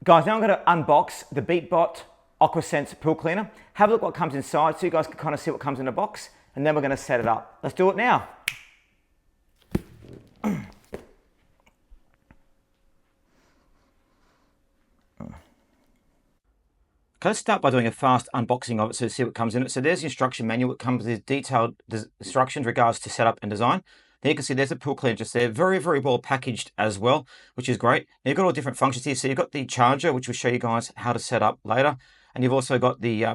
Guys, now I'm going to unbox the Beatbot Aquasense Pool Cleaner. Have a look what comes inside so you guys can kind of see what comes in the box, and then we're going to set it up. Let's do it now. Let's start by doing a fast unboxing of it so you see what comes in it. So there's the instruction manual. It comes with detailed instructions regards to setup and design. Then you can see there's a pool cleaner just there. Very, very well packaged as well, which is great. Now you've got all different functions here. So you've got the charger, which will show you guys how to set up later. And you've also got the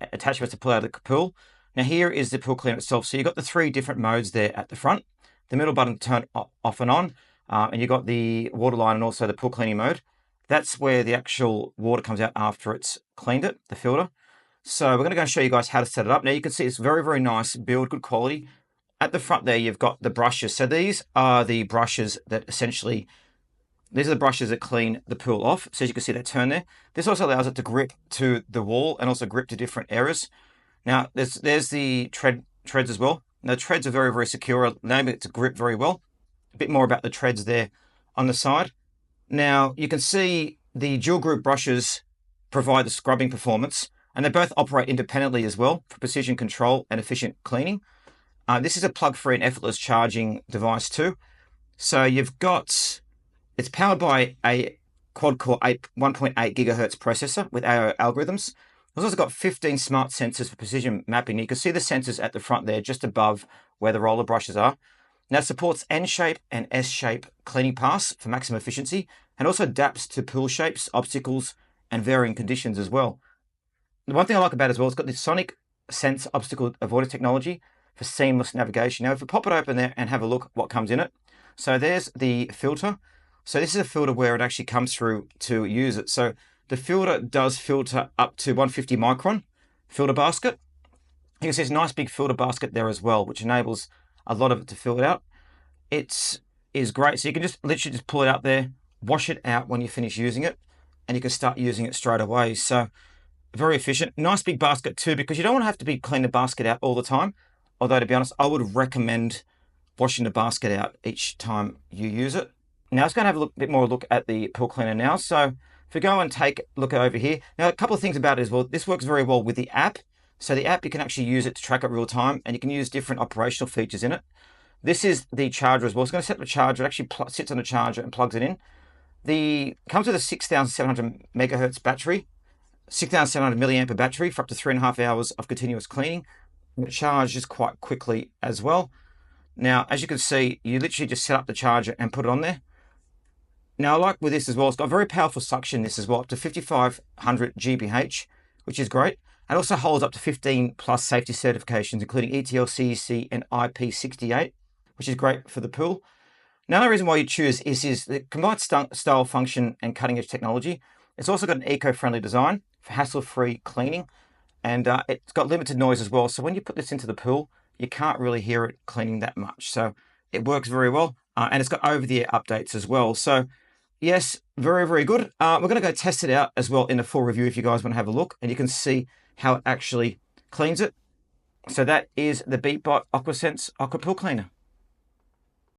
attachments to pull out of the pool. Now here is the pool cleaner itself. So you've got the three different modes there at the front. The middle button to turn off and on. And you've got the water line and also the pool cleaning mode. That's where the actual water comes out after it's cleaned it, the filter. So we're going to go and show you guys how to set it up. Now you can see it's very, very nice build, good quality. At the front there, you've got the brushes. So these are the brushes that essentially, these are the brushes that clean the pool off. So as you can see, they turn there. This also allows it to grip to the wall and also grip to different areas. Now there's the treads as well. Now the treads are very, very secure, enabling it to grip very well. A bit more about the treads there on the side. Now, you can see the dual group brushes provide the scrubbing performance, and they both operate independently as well for precision control and efficient cleaning. This is a plug-free and effortless charging device too. So you've got, it's powered by a quad-core 1.8 gigahertz processor with AI algorithms. It's also got 15 smart sensors for precision mapping. You can see the sensors at the front there, just above where the roller brushes are. Now it supports N-shape and S-shape cleaning paths for maximum efficiency, and also adapts to pool shapes, obstacles, and varying conditions as well. The one thing I like about it as well, it's got the sonic sense obstacle avoidance technology for seamless navigation. Now if we pop it open there and have a look what comes in it. So there's the filter. So this is a filter where it actually comes through to use it. So the filter does filter up to 150 micron filter basket. You can see it's a nice big filter basket there as well, which enables a lot of it to fill it out. It is great. So you can just literally just pull it out there, wash it out when you finish using it, and you can start using it straight away. So very efficient. Nice big basket too, because you don't want to have to be cleaning the basket out all the time. Although to be honest, I would recommend washing the basket out each time you use it. Now let's go and have a bit more look at the pool cleaner now. So if we go and take a look over here. Now a couple of things about it as well. This works very well with the app. So the app, you can actually use it to track it real time, and you can use different operational features in it. This is the charger as well. It's going to set the charger. It actually sits on the charger and plugs it in. Comes with a 6,700 megahertz battery, 6,700 milliampere battery for up to 3.5 hours of continuous cleaning. It charges quite quickly as well. Now, as you can see, you literally just set up the charger and put it on there. Now, I like with this as well, it's got very powerful suction this as well, up to 5,500 GBH, which is great. It also holds up to 15 plus safety certifications, including ETL, CEC, and IP68, which is great for the pool. Now, the reason why you choose is the combined style, function, and cutting-edge technology. It's also got an eco-friendly design for hassle-free cleaning, and it's got limited noise as well. So when you put this into the pool, you can't really hear it cleaning that much. So it works very well, and it's got over-the-air updates as well. So yes, very, very good. We're going to go test it out as well in a full review if you guys want to have a look, and you can see how it actually cleans it. So that is the Beatbot Aquasense Aqua Pool Cleaner.